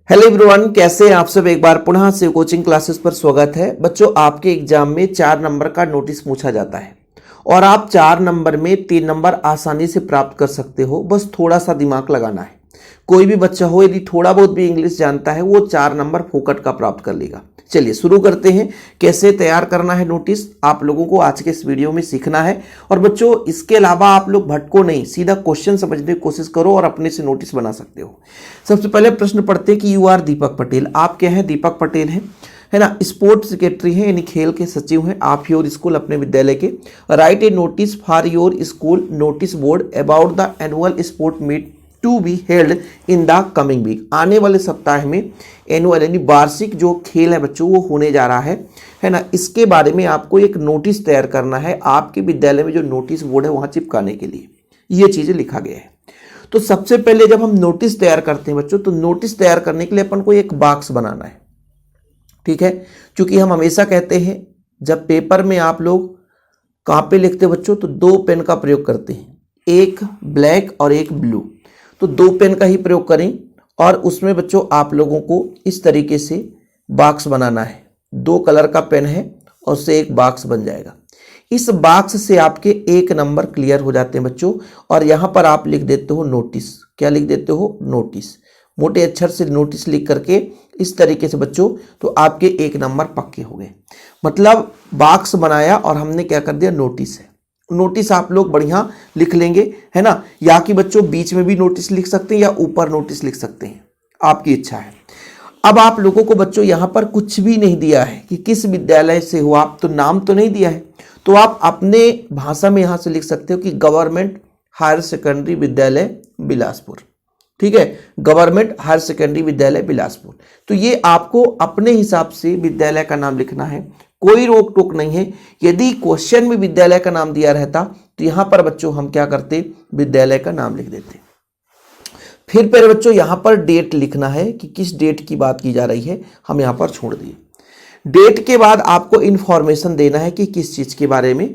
Hello everyone, कैसे हैं आप सब। एक बार पुनः से कोचिंग क्लासेस पर स्वागत है। बच्चों, आपके एग्जाम में 4 नंबर का नोटिस पूछा जाता है और आप 4 नंबर में 3 नंबर आसानी से प्राप्त कर सकते हो। बस थोड़ा सा दिमाग लगाना है। कोई भी बच्चा हो, यदि थोड़ा बहुत भी इंग्लिश जानता है, वो 4 नंबर फोकट का प्राप्त कर लेगा। चलिए शुरू करते हैं। कैसे तैयार करना है नोटिस, आप लोगों को आज के इस वीडियो में सीखना है। और बच्चों, इसके अलावा आप लोग भटको नहीं, सीधा क्वेश्चन समझने की कोशिश करो और अपने से नोटिस बना सकते हो। सबसे पहले प्रश्न पढ़ते हैं कि यू आर दीपक पटेल। आप क्या हैं? दीपक पटेल हैं, है ना। स्पोर्ट्स सेक्रेटरी हैं, यानी खेल के सचिव हैं आप योर स्कूल, अपने विद्यालय के। Write a notice for your school notice board about the annual sport meet to be held in the coming week. आने वाले सप्ताह में एनुअल यानी वार्षिक जो खेल है बच्चों, वो होने जा रहा है ना। इसके बारे में आपको एक नोटिस तैयार करना है आपके विद्यालय में जो नोटिस बोर्ड है वहां चिपकाने के लिए। ये चीजें लिखा गया है। तो सबसे पहले जब हम नोटिस तैयार करते हैं बच्चों, तो नोटिस तैयार करने के लिए अपन को एक बॉक्स बनाना है, ठीक है। क्योंकि हम हमेशा कहते हैं जब पेपर में आप लोग कहाँ पे लिखते हैं बच्चों, तो 2 पेन का प्रयोग करते हैं, एक ब्लैक और एक ब्लू। तो 2 पेन का ही प्रयोग करें और उसमें बच्चों आप लोगों को इस तरीके से बॉक्स बनाना है। 2 कलर का पेन है और उससे एक बॉक्स बन जाएगा। इस बॉक्स से आपके 1 नंबर क्लियर हो जाते हैं बच्चों। और यहां पर आप लिख देते हो नोटिस। क्या लिख देते हो? नोटिस। मोटे अक्षर से नोटिस लिख करके इस तरीके से बच्चों, तो आपके 1 नंबर पक्के हो गए। मतलब बॉक्स बनाया और हमने क्या कर दिया? नोटिस है। नोटिस आप लोग बढ़िया लिख लेंगे, है ना। या कि बच्चों बीच में भी नोटिस लिख सकते हैं या ऊपर नोटिस लिख सकते हैं, आपकी इच्छा है। अब आप लोगों को बच्चों यहां पर कुछ भी नहीं दिया है कि किस विद्यालय से हो आप, तो नाम तो नहीं दिया है। तो आप अपने भाषा में यहां से लिख सकते हो कि गवर्नमेंट हायर सेकेंडरी विद्यालय बिलासपुर, ठीक है। गवर्नमेंट हायर सेकेंडरी विद्यालय बिलासपुर। तो ये आपको अपने हिसाब से विद्यालय का नाम लिखना है, कोई रोक टोक नहीं है। यदि क्वेश्चन में विद्यालय का नाम दिया रहता तो यहां पर बच्चों हम क्या करते? विद्यालय का नाम लिख देते। फिर बच्चों यहां पर डेट लिखना है कि किस डेट की बात की जा रही है, हम यहां पर छोड़ दिए। डेट के बाद आपको इंफॉर्मेशन देना है कि किस चीज के बारे में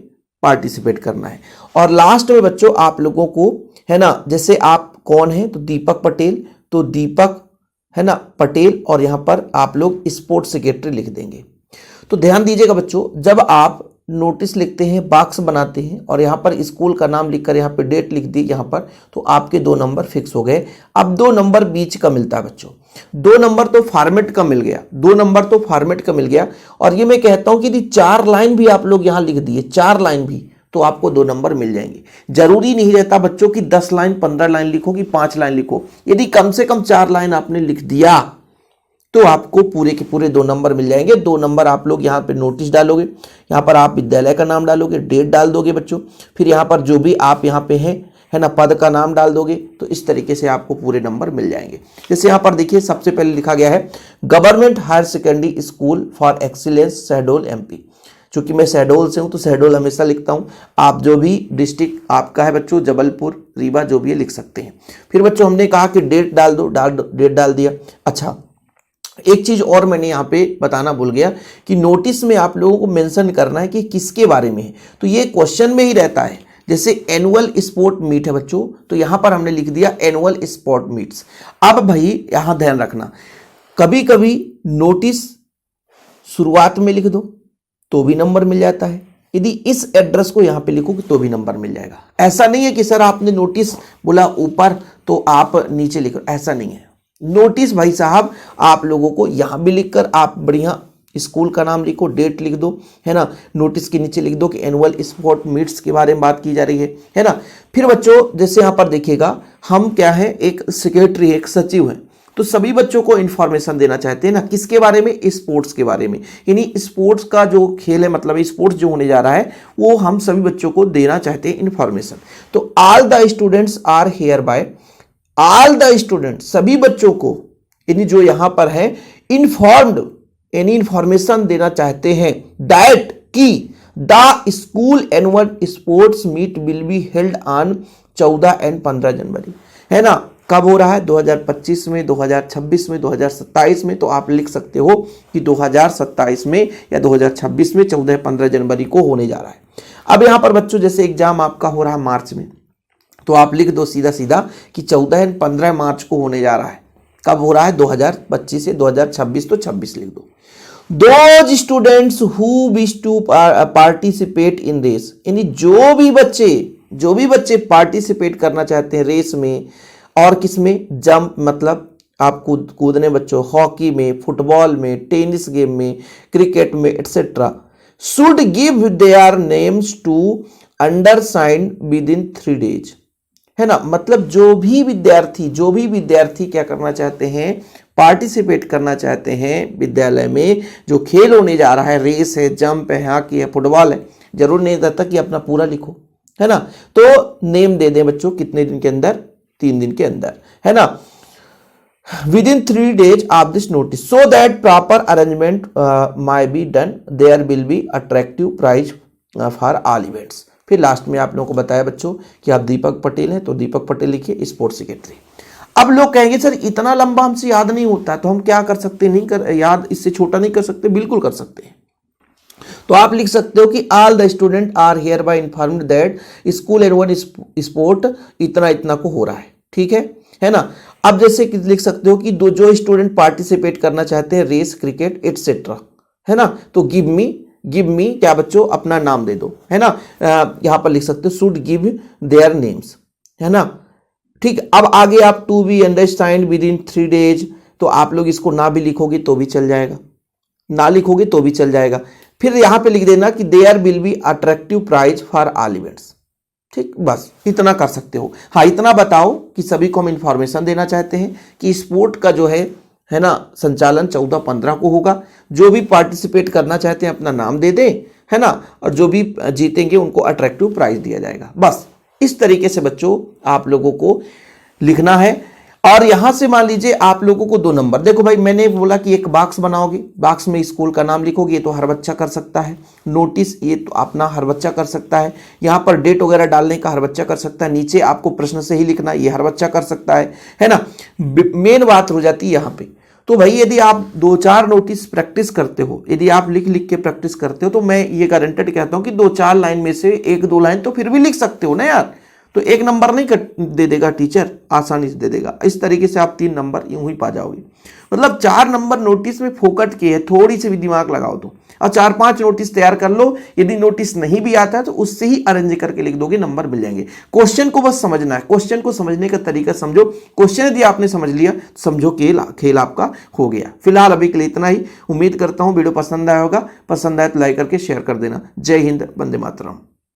पार्टिसिपेट करना है। और लास्ट में बच्चों आप लोगों को, है ना, जैसे आप कौन है, तो दीपक पटेल, तो दीपक, है ना, पटेल, और यहां पर आप लोग स्पोर्ट्स सेक्रेटरी लिख देंगे। तो ध्यान दीजिएगा बच्चों, जब आप नोटिस लिखते हैं, बॉक्स बनाते हैं और यहां पर स्कूल का नाम लिखकर यहां पे डेट लिख दी यहां पर, तो आपके 2 नंबर फिक्स हो गए। अब 2 नंबर बीच का मिलता है बच्चों। 2 नंबर तो फॉर्मेट का मिल गया, 2 नंबर तो फॉर्मेट का मिल गया। और ये मैं कहता हूं कि यदि 4 लाइन भी आप लोग यहां लिख दिए, 4 लाइन भी, तो आपको 2 नंबर मिल जाएंगे। जरूरी नहीं रहता बच्चों कि 10 लाइन 15 लाइन लिखो कि 5 लाइन लिखो। यदि कम से कम 4 लाइन आपने लिख दिया तो आपको पूरे के पूरे 2 नंबर मिल जाएंगे। 2 नंबर आप लोग यहाँ पे नोटिस डालोगे, यहाँ पर आप विद्यालय का नाम डालोगे, डेट डाल दोगे बच्चों। फिर यहाँ पर जो भी आप यहाँ पे हैं, है ना, पद का नाम डाल दोगे। तो इस तरीके से आपको पूरे नंबर मिल जाएंगे। जैसे यहाँ पर देखिए सबसे पहले लिखा गया है government higher secondary school for excellence Shahdol MP। चूंकि मैं शहडोल से हूँ तो शहडोल हमेशा लिखता हूँ। आप जो भी डिस्ट्रिक्ट आपका है बच्चों, जबलपुर, रीवा, जो भी है लिख सकते हैं। फिर बच्चों हमने कहा कि डेट डाल दो, डेट डाल दिया। अच्छा, एक चीज और मैंने यहां पे बताना भूल गया कि नोटिस में आप लोगों को मेंशन करना है कि किसके बारे में है। तो ये क्वेश्चन में ही रहता है। जैसे एनुअल स्पोर्ट मीट है बच्चों, तो यहां पर हमने लिख दिया एनुअल स्पोर्ट मीट्स। अब भाई यहां ध्यान रखना, कभी कभी नोटिस शुरुआत में लिख दो तो भी नंबर मिल जाता है। यदि इस एड्रेस को यहां पे लिखोगे तो भी नंबर मिल जाएगा। ऐसा नहीं है कि सर आपने नोटिस बोला ऊपर तो आप नीचे लिखो, ऐसा नहीं है। नोटिस भाई साहब आप लोगों को यहां भी लिखकर आप बढ़िया स्कूल का नाम लिखो, डेट लिख दो, है ना। नोटिस के नीचे लिख दो कि एनुअल स्पोर्ट मीट्स के बारे में बात की जा रही है ना। फिर बच्चों जैसे यहां पर देखिएगा, हम क्या है, एक सेक्रेटरी, एक सचिव है। तो सभी बच्चों को इंफॉर्मेशन देना चाहते हैं ना, किसके बारे में? स्पोर्ट्स के बारे में। यानी स्पोर्ट्स का जो खेल है, मतलब स्पोर्ट्स जो होने जा रहा है, वो हम सभी बच्चों को देना चाहते हैं इंफॉर्मेशन। तो all the students are hereby, all the student, सभी बच्चों को, यानी जो यहां पर है, इन्फॉर्म्ड यानी इंफॉर्मेशन देना चाहते हैं दैट की the school annual sports meet will be held on 14 and 15 January, है ना। कब हो रहा है? 2025 में, 2026 में, 2027 में। तो आप लिख सकते हो कि 2027 में या 2026 में 14-15 जनवरी को होने जा रहा है। अब यहां पर बच्चों जैसे एग्जाम आपका हो रहा है मार्च में, तो आप लिख दो सीधा सीधा कि 14 एंड 15 मार्च को होने जा रहा है। कब हो रहा है? 2025 से 2026, तो 26 लिख दो। Those students who wish to participate in race, यानी जो भी बच्चे पार्टिसिपेट करना चाहते हैं रेस में, और किसमें? जंप मतलब आप कूदने बच्चों, हॉकी में, फुटबॉल में, टेनिस गेम में, क्रिकेट में, etcetera, should give their names to undersigned within 3 days, है ना। मतलब जो भी विद्यार्थी क्या करना चाहते हैं? पार्टिसिपेट करना चाहते हैं विद्यालय में, जो खेल होने जा रहा है, रेस है, जंप है, हॉकी है, फुटबॉल है, जरूर नहीं रहता कि अपना पूरा लिखो, है ना। तो नेम दे दें बच्चों, कितने दिन के अंदर? 3 दिन के अंदर, है ना। Within 3 days of this notice so that proper arrangement may be done, there will be attractive prize for all events. फिर लास्ट में आप लोगों को बताया बच्चों कि आप दीपक पटेल हैं, तो दीपक पटेल लिखिए, स्पोर्ट्स सेक्रेटरी। अब लोग कहेंगे सर इतना लंबा हमसे याद नहीं होता, तो हम क्या कर सकते? नहीं कर याद, इससे छोटा नहीं कर सकते? बिल्कुल कर सकते हैं। तो आप लिख सकते हो कि all the student are hereby informed that school एंड वन स्पोर्ट इतना इतना को हो रहा है, ठीक है ना। अब जैसे कि लिख सकते हो कि जो स्टूडेंट पार्टिसिपेट करना चाहते हैं रेस, क्रिकेट एटसेट्रा, है ना, तो गिव मी क्या बच्चों? अपना नाम दे दो, है ना। यहां पर लिख सकते हो शुड गिव देयर नेम्स, है ना। ठीक, अब आगे आप to be understand within 3 days, तो आप लोग इसको ना भी लिखोगे तो भी चल जाएगा, ना लिखोगे तो भी चल जाएगा। फिर यहां पे लिख देना कि there will be attractive prize for all events. ठीक, बस इतना कर सकते हो। हाँ, इतना बताओ कि सभी को हम इंफॉर्मेशन देना चाहते हैं कि स्पोर्ट का जो है ना, संचालन 14-15 को होगा। जो भी पार्टिसिपेट करना चाहते हैं अपना नाम दे दें, है ना, और जो भी जीतेंगे उनको अट्रैक्टिव प्राइज दिया जाएगा। बस इस तरीके से बच्चों आप लोगों को लिखना है। और यहां से मान लीजिए आप लोगों को 2 नंबर, देखो भाई मैंने बोला कि एक बॉक्स बनाओगे, बॉक्स में स्कूल का नाम लिखोगे, ये तो हर बच्चा कर सकता है। नोटिस ये तो अपना हर बच्चा कर सकता है। यहां पर डेट वगैरह डालने का हर बच्चा कर सकता है। नीचे आपको प्रश्न से ही लिखना, ये हर बच्चा कर सकता है ना। मेन बात हो जाती है यहां पे। तो भाई यदि आप 2-4 नोटिस प्रैक्टिस करते हो, यदि आप लिख के प्रैक्टिस करते हो, तो मैं ये गारंटेड कहता हूं कि 2-4 लाइन में से 1-2 लाइन तो फिर भी लिख सकते हो ना यार। तो 1 नंबर नहीं दे देगा टीचर, आसानी से दे देगा। इस तरीके से आप 3 नंबर यूं ही पा जाओगे। मतलब 4 नंबर नोटिस में फोकट किए है, थोड़ी सी भी दिमाग लगाओ तो, और 4-5 नोटिस तैयार कर लो। यदि नोटिस नहीं भी आता है तो उससे ही अरेंज करके लिख दोगे, नंबर मिल जाएंगे। क्वेश्चन को बस समझना है, क्वेश्चन को समझने का तरीका समझो। क्वेश्चन यदि आपने समझ लिया, समझो खेल आपका हो गया। फिलहाल अभी के लिए इतना ही। उम्मीद करता हूं वीडियो पसंद आया होगा। पसंद आए तो लाइक करके शेयर कर देना। जय हिंद, वंदे मातरम।